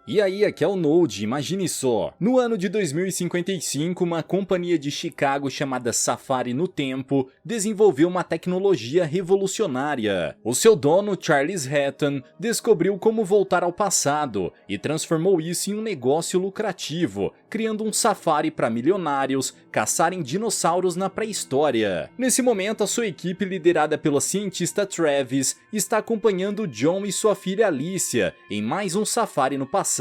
E aí, aqui é o Node, imagine só. No ano de 2055, uma companhia de Chicago chamada Safari no Tempo desenvolveu uma tecnologia revolucionária. O seu dono, Charles Hatton, descobriu como voltar ao passado e transformou isso em um negócio lucrativo, criando um safari para milionários caçarem dinossauros na pré-história. Nesse momento, a sua equipe, liderada pelo cientista Travis, está acompanhando John e sua filha Alicia em mais um safari no passado.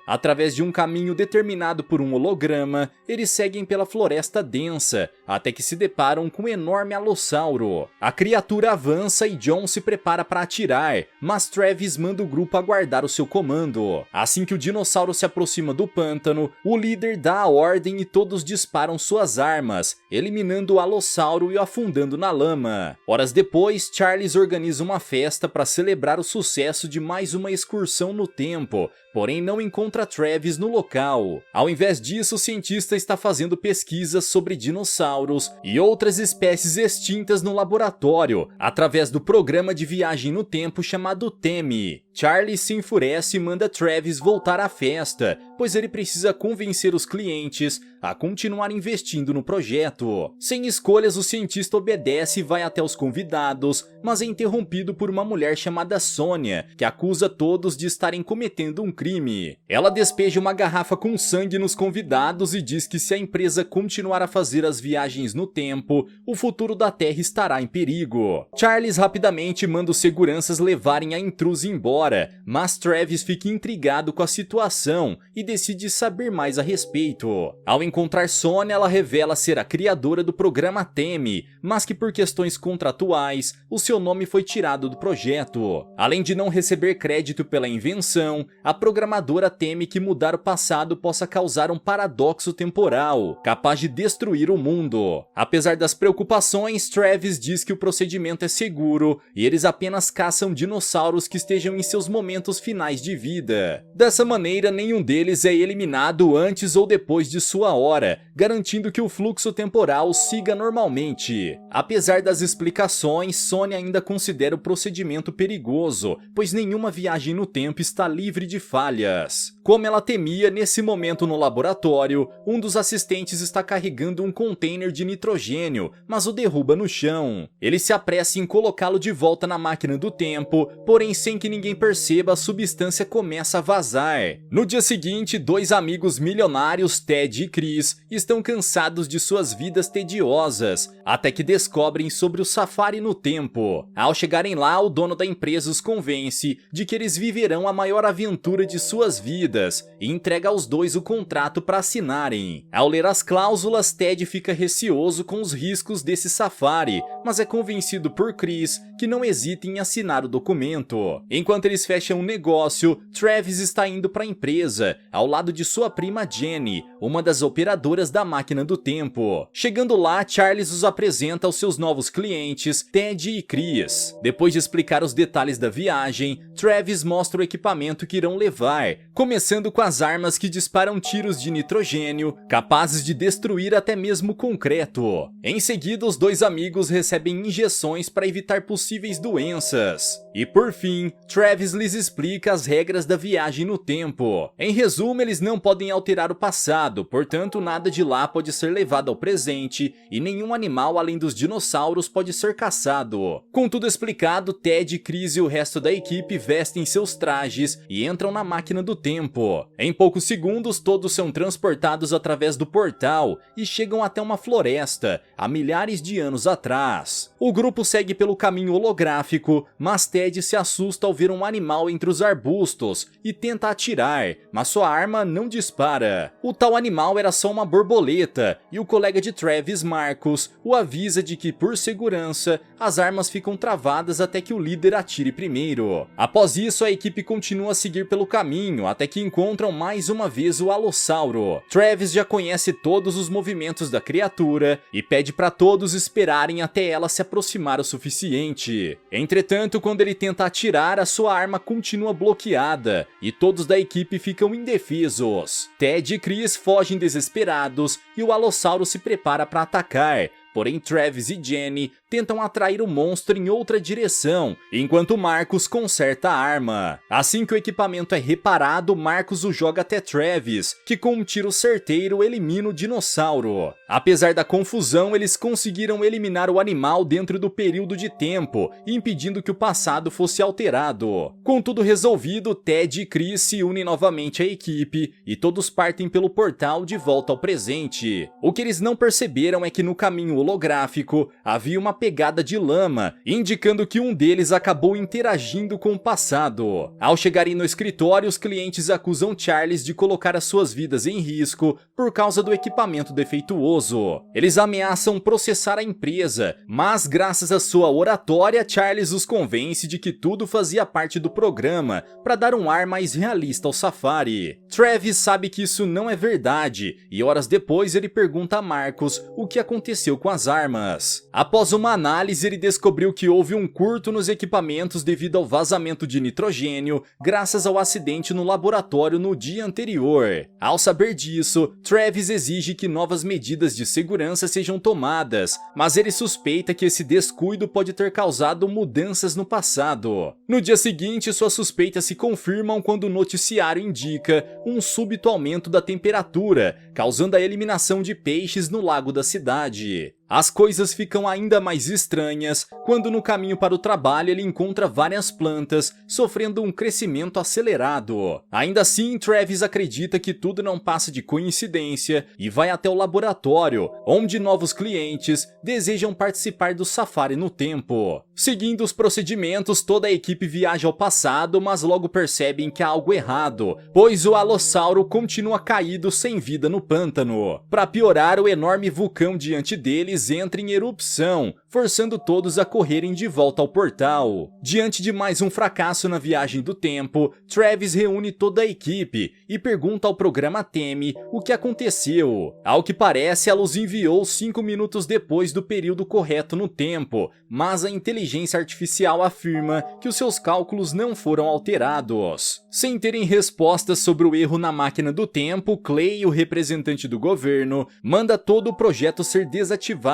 Através de um caminho determinado por um holograma, eles seguem pela floresta densa, até que se deparam com um enorme alossauro. A criatura avança e John se prepara para atirar, mas Travis manda o grupo aguardar o seu comando. Assim que o dinossauro se aproxima do pântano, o líder dá a ordem e todos disparam suas armas, eliminando o alossauro e o afundando na lama. Horas depois, Charles organiza uma festa para celebrar o sucesso de mais uma excursão no tempo, porém não encontra Travis no local. Ao invés disso, o cientista está fazendo pesquisas sobre dinossauros e outras espécies extintas no laboratório, através do programa de viagem no tempo chamado TEMI. Charlie se enfurece e manda Travis voltar à festa, pois ele precisa convencer os clientes a continuar investindo no projeto. Sem escolhas, o cientista obedece e vai até os convidados, mas é interrompido por uma mulher chamada Sonia, que acusa todos de estarem cometendo um crime. Ela despeja uma garrafa com sangue nos convidados e diz que se a empresa continuar a fazer as viagens no tempo, o futuro da Terra estará em perigo. Charles rapidamente manda os seguranças levarem a intrusa embora, mas Travis fica intrigado com a situação e decide saber mais a respeito. Ao encontrar Sonia, ela revela ser a criadora do programa TEMI, mas que por questões contratuais, o seu nome foi tirado do projeto. Além de não receber crédito pela invenção, a programadora teme que mudar o passado possa causar um paradoxo temporal, capaz de destruir o mundo. Apesar das preocupações, Travis diz que o procedimento é seguro e eles apenas caçam dinossauros que estejam em seus momentos finais de vida. Dessa maneira, nenhum deles é eliminado antes ou depois de sua hora, garantindo que o fluxo temporal siga normalmente. Apesar das explicações, Sonia ainda considera o procedimento perigoso, pois nenhuma viagem no tempo está livre de falhas. Como ela temia, nesse momento no laboratório, um dos assistentes está carregando um container de nitrogênio, mas o derruba no chão. Ele se apressa em colocá-lo de volta na máquina do tempo, porém sem que ninguém perceba, a substância começa a vazar. No dia seguinte, dois amigos milionários, Ted e Chris, estão cansados de suas vidas tediosas, até que descobrem sobre o safari no tempo. Ao chegarem lá, o dono da empresa os convence de que eles viverão a maior aventura de suas vidas e entrega aos dois o contrato para assinarem. Ao ler as cláusulas, Ted fica receoso com os riscos desse safari, mas é convencido por Chris que não hesita em assinar o documento. Enquanto eles fecham um negócio, Travis está indo para a empresa, ao lado de sua prima Jenny, uma das operadoras da máquina do tempo. Chegando lá, Charles os apresenta aos seus novos clientes, Ted e Chris. Depois de explicar os detalhes da viagem, Travis mostra o equipamento que irão levar, começando com as armas que disparam tiros de nitrogênio, capazes de destruir até mesmo concreto. Em seguida, os dois amigos recebem injeções para evitar possíveis doenças. E por fim, Travis lhes explica as regras da viagem no tempo. Em resumo, eles não podem alterar o passado, portanto nada de lá pode ser levado ao presente e nenhum animal além dos dinossauros pode ser caçado. Com tudo explicado, Ted, Chris e o resto da equipe vestem seus trajes e entram na máquina do tempo. Em poucos segundos, todos são transportados através do portal e chegam até uma floresta, há milhares de anos atrás. O grupo segue pelo caminho holográfico, mas Ted se assusta ao ver um animal entre os arbustos e tenta atirar, mas sua arma não dispara. O tal animal era só uma borboleta e o colega de Travis, Marcus, o avisa de que, por segurança, as armas ficam travadas até que o líder atire primeiro. Após isso, a equipe continua a seguir pelo caminho até que encontram mais uma vez o alossauro. Travis já conhece todos os movimentos da criatura e pede para todos esperarem até ela se aproximar o suficiente. Entretanto, quando ele tenta atirar, a sua arma continua bloqueada e todos da equipe ficam indefesos. Ted e Chris fogem desesperados e o alossauro se prepara para atacar, porém Travis e Jenny tentam atrair o monstro em outra direção, enquanto Marcus conserta a arma. Assim que o equipamento é reparado, Marcus o joga até Travis, que com um tiro certeiro elimina o dinossauro. Apesar da confusão, eles conseguiram eliminar o animal dentro do período de tempo, impedindo que o passado fosse alterado. Com tudo resolvido, Ted e Chris se unem novamente à equipe e todos partem pelo portal de volta ao presente. O que eles não perceberam é que no caminho holográfico havia uma pegada de lama, indicando que um deles acabou interagindo com o passado. Ao chegarem no escritório, os clientes acusam Charles de colocar as suas vidas em risco por causa do equipamento defeituoso. Eles ameaçam processar a empresa, mas graças à sua oratória, Charles os convence de que tudo fazia parte do programa para dar um ar mais realista ao safari. Travis sabe que isso não é verdade e horas depois ele pergunta a Marcus o que aconteceu com as armas. Após uma análise, ele descobriu que houve um curto nos equipamentos devido ao vazamento de nitrogênio graças ao acidente no laboratório no dia anterior. Ao saber disso, Travis exige que novas medidas de segurança sejam tomadas, mas ele suspeita que esse descuido pode ter causado mudanças no passado. No dia seguinte, suas suspeitas se confirmam quando o noticiário indica um súbito aumento da temperatura, causando a eliminação de peixes no lago da cidade. As coisas ficam ainda mais estranhas quando no caminho para o trabalho ele encontra várias plantas sofrendo um crescimento acelerado. Ainda assim, Travis acredita que tudo não passa de coincidência e vai até o laboratório, onde novos clientes desejam participar do safari no tempo. Seguindo os procedimentos, toda a equipe viaja ao passado, mas logo percebem que há algo errado, pois o Alossauro continua caído sem vida no pântano. Para piorar, o enorme vulcão diante deles entra em erupção, forçando todos a correrem de volta ao portal. Diante de mais um fracasso na viagem do tempo, Travis reúne toda a equipe e pergunta ao programa Temi o que aconteceu. Ao que parece, ela os enviou 5 minutos depois do período correto no tempo, mas a inteligência artificial afirma que os seus cálculos não foram alterados. Sem terem respostas sobre o erro na máquina do tempo, Clay, o representante do governo, manda todo o projeto ser desativado.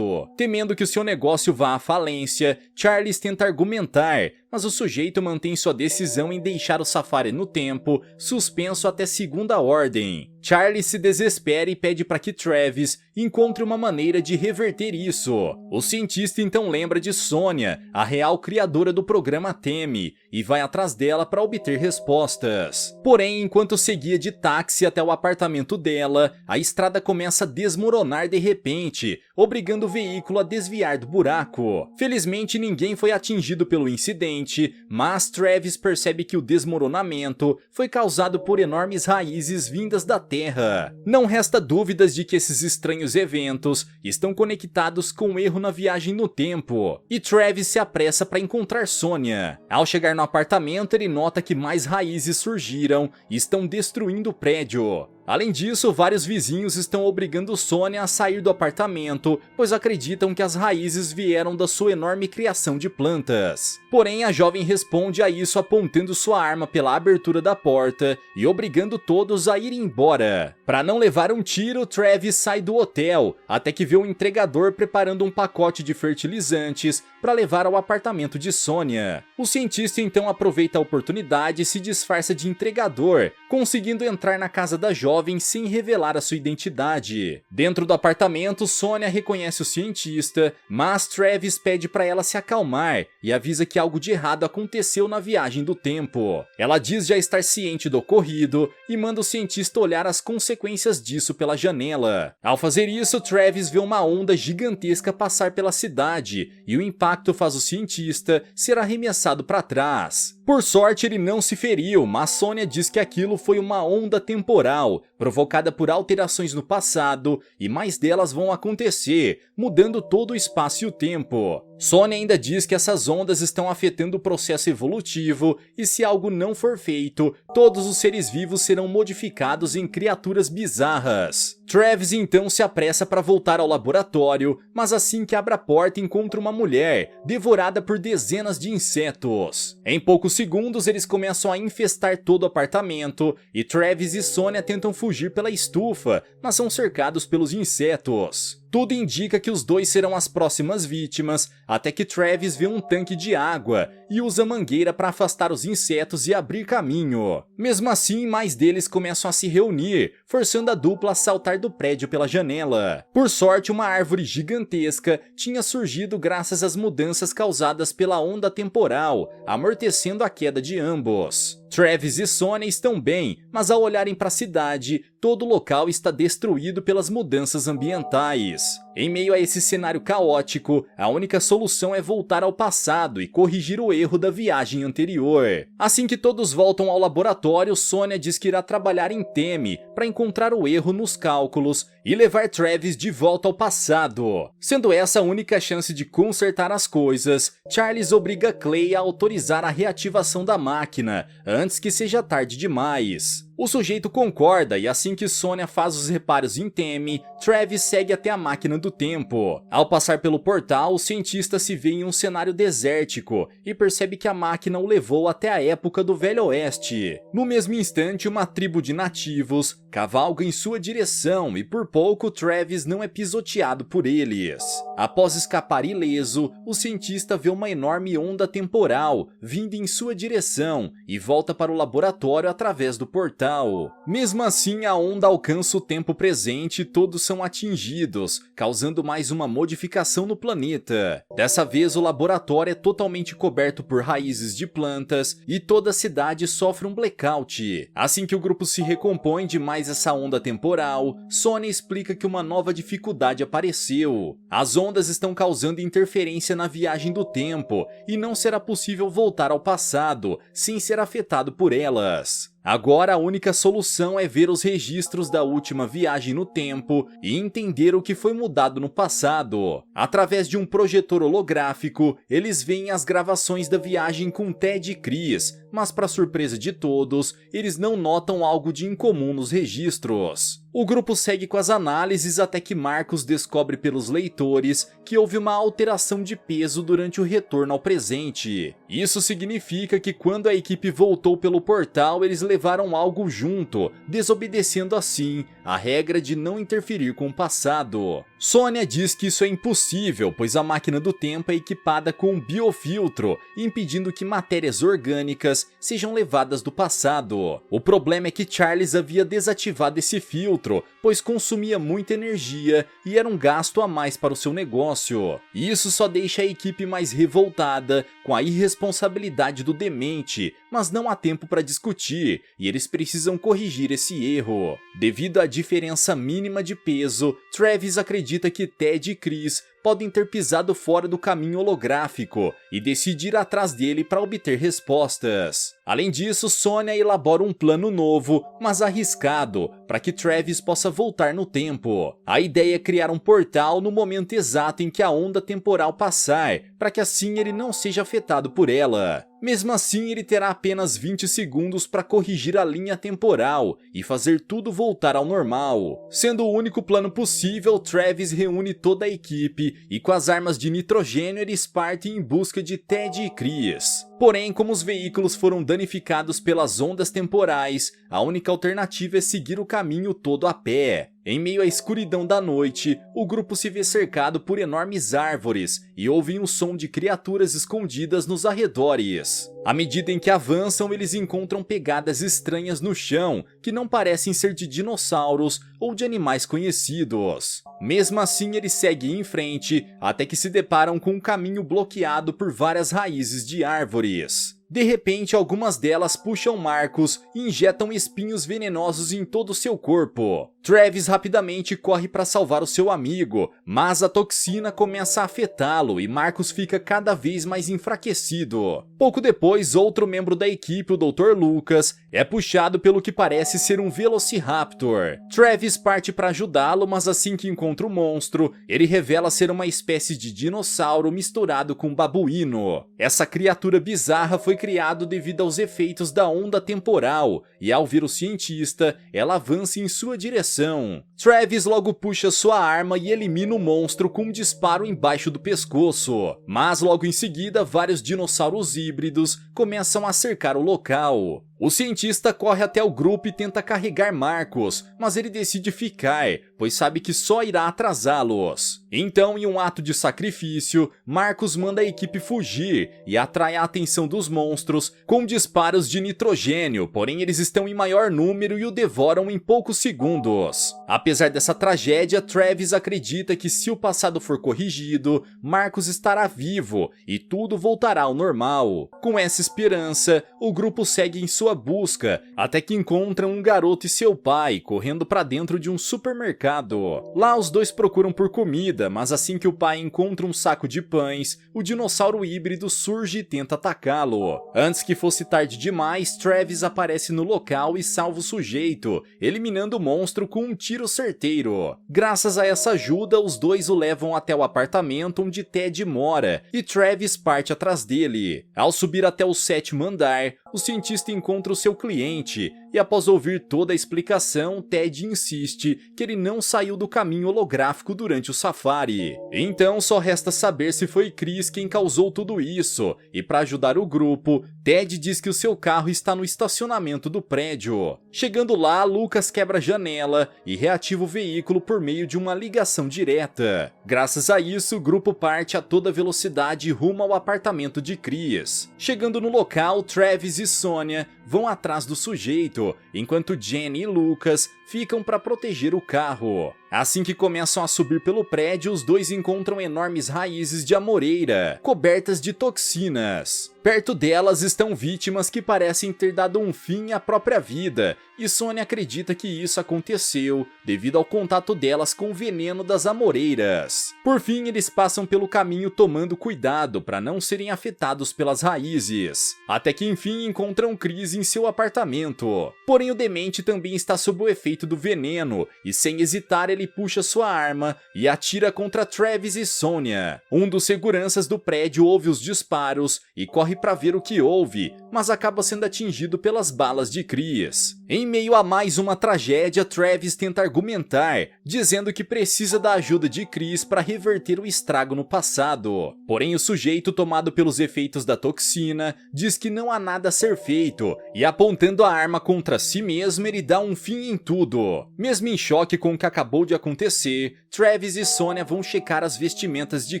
Temendo que o seu negócio vá à falência, Charles tenta argumentar, mas o sujeito mantém sua decisão em deixar o safari no tempo suspenso até segunda ordem. Charles se desespera e pede para que Travis encontre uma maneira de reverter isso. O cientista então lembra de Sonia, a real criadora do programa Temi, e vai atrás dela para obter respostas. Porém, enquanto seguia de táxi até o apartamento dela, a estrada começa a desmoronar de repente, obrigando o veículo a desviar do buraco. Felizmente, ninguém foi atingido pelo incidente, mas Travis percebe que o desmoronamento foi causado por enormes raízes vindas da Terra. Não resta dúvidas de que esses estranhos eventos estão conectados com um erro na viagem no tempo, e Travis se apressa para encontrar Sonia. Ao chegar no apartamento, ele nota que mais raízes surgiram e estão destruindo o prédio. Além disso, vários vizinhos estão obrigando Sonia a sair do apartamento, pois acreditam que as raízes vieram da sua enorme criação de plantas. Porém, a jovem responde a isso apontando sua arma pela abertura da porta e obrigando todos a irem embora. Para não levar um tiro, Travis sai do hotel, até que vê um entregador preparando um pacote de fertilizantes para levar ao apartamento de Sonia. O cientista então aproveita a oportunidade e se disfarça de entregador, conseguindo entrar na casa da jovem sem revelar a sua identidade. Dentro do apartamento, Sonia reconhece o cientista, mas Travis pede para ela se acalmar e avisa que algo de errado aconteceu na viagem do tempo. Ela diz já estar ciente do ocorrido e manda o cientista olhar as consequências disso pela janela. Ao fazer isso, Travis vê uma onda gigantesca passar pela cidade e o impacto faz o cientista ser arremessado para trás. Por sorte, ele não se feriu, mas Sonia diz que aquilo foi uma onda temporal, provocada por alterações no passado, e mais delas vão acontecer, mudando todo o espaço e o tempo. Sonia ainda diz que essas ondas estão afetando o processo evolutivo, e se algo não for feito, todos os seres vivos serão modificados em criaturas bizarras. Travis então se apressa para voltar ao laboratório, mas assim que abre a porta encontra uma mulher, devorada por dezenas de insetos. Em poucos segundos eles começam a infestar todo o apartamento, e Travis e Sonia tentam fugir pela estufa, mas são cercados pelos insetos. Tudo indica que os dois serão as próximas vítimas, até que Travis vê um tanque de água e usa a mangueira para afastar os insetos e abrir caminho. Mesmo assim, mais deles começam a se reunir, forçando a dupla a saltar do prédio pela janela. Por sorte, uma árvore gigantesca tinha surgido graças às mudanças causadas pela onda temporal, amortecendo a queda de ambos. Travis e Sonya estão bem, mas ao olharem para a cidade, todo o local está destruído pelas mudanças ambientais. Em meio a esse cenário caótico, a única solução é voltar ao passado e corrigir o erro da viagem anterior. Assim que todos voltam ao laboratório, Sonya diz que irá trabalhar em Theme para encontrar o erro nos cálculos e levar Travis de volta ao passado. Sendo essa a única chance de consertar as coisas, Charles obriga Clay a autorizar a reativação da máquina antes que seja tarde demais. O sujeito concorda e assim que Sonya faz os reparos em Theme, Travis segue até a máquina do tempo. Ao passar pelo portal, o cientista se vê em um cenário desértico e percebe que a máquina o levou até a época do Velho Oeste. No mesmo instante, uma tribo de nativos cavalga em sua direção e por pouco Travis não é pisoteado por eles. Após escapar ileso, o cientista vê uma enorme onda temporal vindo em sua direção e volta para o laboratório através do portal. Mesmo assim, a onda alcança o tempo presente e todos são atingidos, causando mais uma modificação no planeta. Dessa vez, o laboratório é totalmente coberto por raízes de plantas e toda a cidade sofre um blackout. Assim que o grupo se recompõe de mais essa onda temporal, Sonya explica que uma nova dificuldade apareceu. As ondas estão causando interferência na viagem do tempo e não será possível voltar ao passado sem ser afetado por elas. Agora a única solução é ver os registros da última viagem no tempo e entender o que foi mudado no passado. Através de um projetor holográfico, eles veem as gravações da viagem com Ted e Chris, mas para surpresa de todos, eles não notam algo de incomum nos registros. O grupo segue com as análises até que Marcus descobre pelos leitores que houve uma alteração de peso durante o retorno ao presente. Isso significa que quando a equipe voltou pelo portal, eles levaram algo junto, desobedecendo assim a regra de não interferir com o passado. Sonya diz que isso é impossível, pois a máquina do tempo é equipada com um biofiltro, impedindo que matérias orgânicas sejam levadas do passado. O problema é que Charles havia desativado esse filtro, pois consumia muita energia e era um gasto a mais para o seu negócio. E isso só deixa a equipe mais revoltada com a irresponsabilidade do demente, mas não há tempo para discutir e eles precisam corrigir esse erro. Devido à diferença mínima de peso, Travis acredita que Ted e Chris podem ter pisado fora do caminho holográfico e decide ir atrás dele para obter respostas. Além disso, Sonya elabora um plano novo, mas arriscado, para que Travis possa voltar no tempo. A ideia é criar um portal no momento exato em que a onda temporal passar, para que assim ele não seja afetado por ela. Mesmo assim, ele terá apenas 20 segundos para corrigir a linha temporal e fazer tudo voltar ao normal. Sendo o único plano possível, Travis reúne toda a equipe e com as armas de nitrogênio eles partem em busca de Ted e Chris. Porém, como os veículos foram danificados pelas ondas temporais, a única alternativa é seguir o caminho todo a pé. Em meio à escuridão da noite, o grupo se vê cercado por enormes árvores e ouvem o som de criaturas escondidas nos arredores. À medida em que avançam, eles encontram pegadas estranhas no chão, que não parecem ser de dinossauros ou de animais conhecidos. Mesmo assim, eles seguem em frente, até que se deparam com um caminho bloqueado por várias raízes de árvores. De repente, algumas delas puxam Marcus e injetam espinhos venenosos em todo o seu corpo. Travis rapidamente corre para salvar o seu amigo, mas a toxina começa a afetá-lo e Marcus fica cada vez mais enfraquecido. Pouco depois, outro membro da equipe, o Dr. Lucas, é puxado pelo que parece ser um Velociraptor. Travis parte para ajudá-lo, mas assim que encontra o monstro, ele revela ser uma espécie de dinossauro misturado com babuíno. Essa criatura bizarra foi criada devido aos efeitos da onda temporal, e ao ver o cientista, ela avança em sua direção. Travis logo puxa sua arma e elimina o monstro com um disparo embaixo do pescoço. Mas logo em seguida, vários dinossauros híbridos começam a cercar o local. O cientista corre até o grupo e tenta carregar Marcus, mas ele decide ficar, pois sabe que só irá atrasá-los. Então, em um ato de sacrifício, Marcus manda a equipe fugir e atrai a atenção dos monstros com disparos de nitrogênio, porém eles estão em maior número e o devoram em poucos segundos. Apesar dessa tragédia, Travis acredita que se o passado for corrigido, Marcus estará vivo e tudo voltará ao normal. Com essa esperança, o grupo segue em sua busca, até que encontram um garoto e seu pai correndo para dentro de um supermercado. Lá os dois procuram por comida, mas assim que o pai encontra um saco de pães, o dinossauro híbrido surge e tenta atacá-lo. Antes que fosse tarde demais, Travis aparece no local e salva o sujeito, eliminando o monstro com um tiro certeiro. Graças a essa ajuda, os dois o levam até o apartamento onde Ted mora, e Travis parte atrás dele. Ao subir até o 7º andar, o cientista encontra o seu cliente, e após ouvir toda a explicação, Ted insiste que ele não saiu do caminho holográfico durante o safari. Então só resta saber se foi Chris quem causou tudo isso, e para ajudar o grupo, Ted diz que o seu carro está no estacionamento do prédio. Chegando lá, Lucas quebra a janela e reativa o veículo por meio de uma ligação direta. Graças a isso, o grupo parte a toda velocidade rumo ao apartamento de Chris. Chegando no local, Travis e Sonia vão atrás do sujeito, enquanto Jenny e Lucas ficam para proteger o carro. Assim que começam a subir pelo prédio, os dois encontram enormes raízes de amoreira, cobertas de toxinas. Perto delas estão vítimas que parecem ter dado um fim à própria vida, e Sonia acredita que isso aconteceu devido ao contato delas com o veneno das amoreiras. Por fim, eles passam pelo caminho tomando cuidado para não serem afetados pelas raízes, até que enfim encontram Chris em seu apartamento. Porém, o demente também está sob o efeito do veneno, e sem hesitar ele puxa sua arma e atira contra Travis e Sonia. Um dos seguranças do prédio ouve os disparos e corre para ver o que houve, mas acaba sendo atingido pelas balas de Chris. Em meio a mais uma tragédia, Travis tenta argumentar, dizendo que precisa da ajuda de Chris para reverter o estrago no passado. Porém, o sujeito, tomado pelos efeitos da toxina, diz que não há nada a ser feito, e apontando a arma contra si mesmo, ele dá um fim em tudo. Mesmo em choque com o que acabou de acontecer, Travis e Sonia vão checar as vestimentas de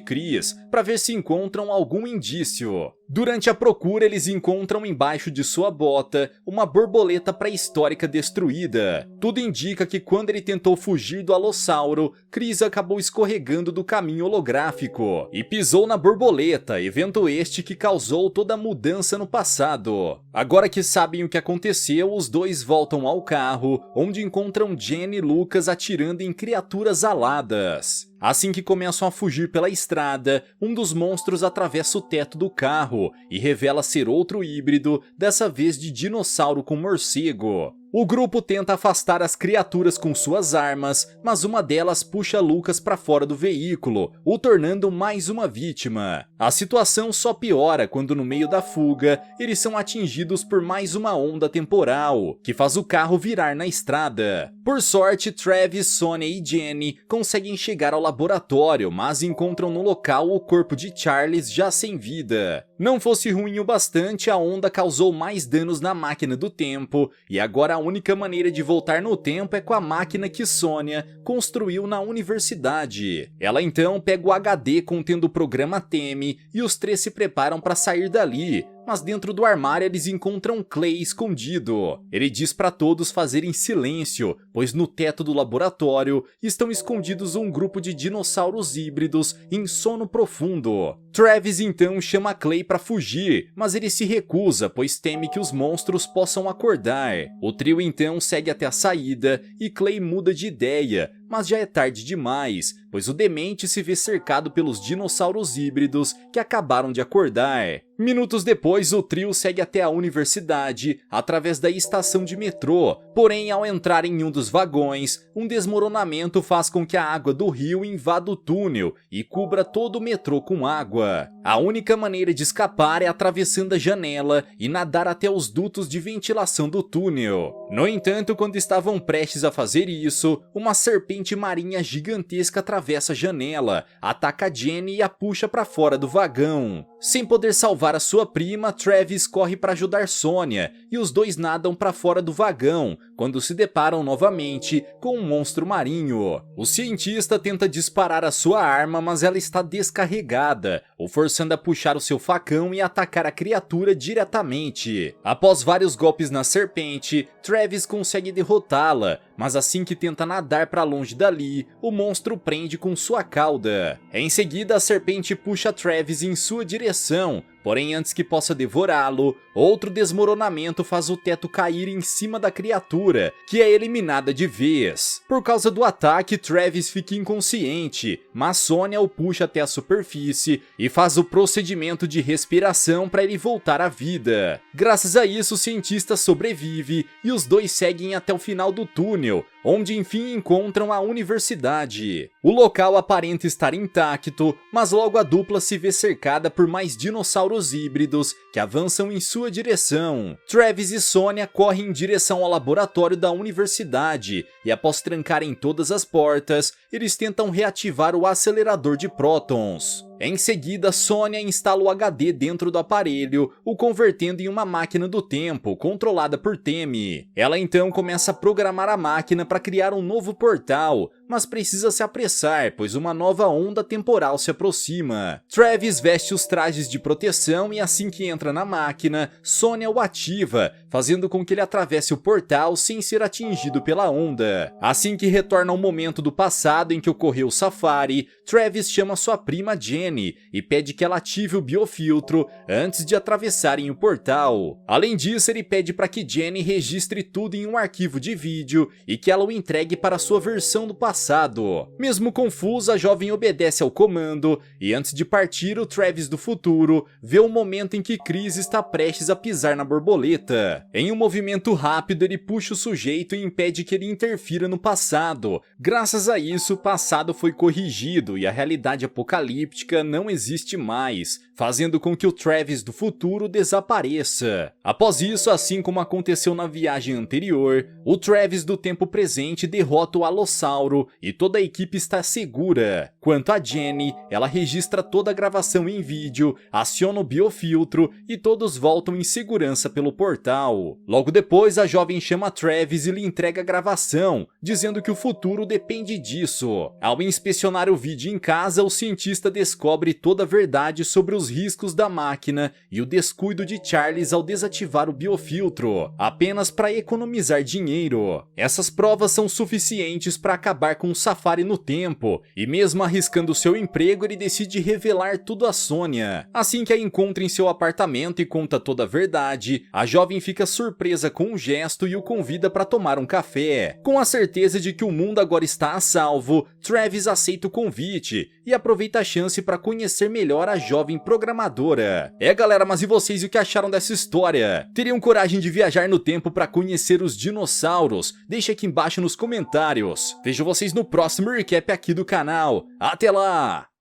Chris para ver se encontram algum indício. Durante a procura, eles encontram embaixo de sua bota uma borboleta pré-histórica destruída. Tudo indica que quando ele tentou fugir do alossauro, Chris acabou escorregando do caminho holográfico e pisou na borboleta, evento este que causou toda a mudança no passado. Agora que sabem o que aconteceu, os dois voltam ao carro, onde encontram Jenny e Lucas atirando em criaturas aladas. Assim que começam a fugir pela estrada, um dos monstros atravessa o teto do carro e revela ser outro híbrido, dessa vez de dinossauro com morcego. O grupo tenta afastar as criaturas com suas armas, mas uma delas puxa Lucas para fora do veículo, o tornando mais uma vítima. A situação só piora quando, no meio da fuga, eles são atingidos por mais uma onda temporal, que faz o carro virar na estrada. Por sorte, Travis, Sonia e Jenny conseguem chegar ao laboratório, mas encontram no local o corpo de Charles já sem vida. Não fosse ruim o bastante, a onda causou mais danos na máquina do tempo, e agora a única maneira de voltar no tempo é com a máquina que Sonia construiu na universidade. Ela então pega o HD contendo o programa Temi e os três se preparam para sair dali. Mas dentro do armário eles encontram Clay escondido. Ele diz para todos fazerem silêncio, pois no teto do laboratório estão escondidos um grupo de dinossauros híbridos em sono profundo. Travis então chama Clay para fugir, mas ele se recusa, pois teme que os monstros possam acordar. O trio então segue até a saída e Clay muda de ideia, mas já é tarde demais, pois o demente se vê cercado pelos dinossauros híbridos que acabaram de acordar. Minutos depois, o trio segue até a universidade através da estação de metrô, Porém, ao entrar em um dos vagões, um desmoronamento faz com que a água do rio invada o túnel e cubra todo o metrô com água. A única maneira de escapar é atravessando a janela e nadar até os dutos de ventilação do túnel. No entanto, quando estavam prestes a fazer isso, uma serpente marinha gigantesca atravessa a janela, ataca Jenny e a puxa para fora do vagão. Sem poder salvar a sua prima, Travis corre para ajudar Sonya e os dois nadam para fora do vagão, quando se deparam novamente com um monstro marinho. O cientista tenta disparar a sua arma, mas ela está descarregada, o forçando a puxar o seu facão e atacar a criatura diretamente. Após vários golpes na serpente, Travis consegue derrotá-la, mas assim que tenta nadar para longe dali, o monstro prende com sua cauda. Em seguida, a serpente puxa Travis em sua direção, porém antes que possa devorá-lo, outro desmoronamento faz o teto cair em cima da criatura, que é eliminada de vez. Por causa do ataque, Travis fica inconsciente, mas Sonya o puxa até a superfície e faz o procedimento de respiração para ele voltar à vida. Graças a isso, o cientista sobrevive e os dois seguem até o final do túnel, onde enfim encontram a universidade. O local aparenta estar intacto, mas logo a dupla se vê cercada por mais dinossauros híbridos que avançam em sua direção. Travis e Sonya correm em direção ao laboratório da universidade e após trancarem todas as portas, eles tentam reativar o acelerador de prótons. Em seguida, Sonya instala o HD dentro do aparelho, o convertendo em uma máquina do tempo, controlada por Temi. Ela então começa a programar a máquina para criar um novo portal, mas precisa se apressar, pois uma nova onda temporal se aproxima. Travis veste os trajes de proteção e assim que entra na máquina, Sonya o ativa, fazendo com que ele atravesse o portal sem ser atingido pela onda. Assim que retorna ao momento do passado em que ocorreu o safari, Travis chama sua prima Jenny e pede que ela ative o biofiltro antes de atravessarem o portal. Além disso, ele pede para que Jenny registre tudo em um arquivo de vídeo e que ela o entregue para sua versão do passado. Mesmo confusa, a jovem obedece ao comando e antes de partir, o Travis do futuro vê o momento em que Chris está prestes a pisar na borboleta. Em um movimento rápido, ele puxa o sujeito e impede que ele interfira no passado. Graças a isso, o passado foi corrigido e a realidade apocalíptica não existe mais, fazendo com que o Travis do futuro desapareça. Após isso, assim como aconteceu na viagem anterior, o Travis do tempo presente derrota o Alossauro e toda a equipe está segura. Quanto a Jenny, ela registra toda a gravação em vídeo, aciona o biofiltro e todos voltam em segurança pelo portal. Logo depois, a jovem chama Travis e lhe entrega a gravação, dizendo que o futuro depende disso. Ao inspecionar o vídeo em casa, o cientista descobre toda a verdade sobre os riscos da máquina e o descuido de Charles ao desativar o biofiltro, apenas para economizar dinheiro. Essas provas são suficientes para acabar com o safari no tempo, e mesmo arriscando seu emprego, ele decide revelar tudo a Sonya. Assim que a encontra em seu apartamento e conta toda a verdade, a jovem fica surpresa com um gesto e o convida para tomar um café. Com a certeza de que o mundo agora está a salvo, Travis aceita o convite e aproveita a chance para conhecer melhor a jovem programadora. Galera, mas e vocês, o que acharam dessa história? Teriam coragem de viajar no tempo para conhecer os dinossauros? Deixe aqui embaixo nos comentários. Vejo vocês no próximo recap aqui do canal. Até lá!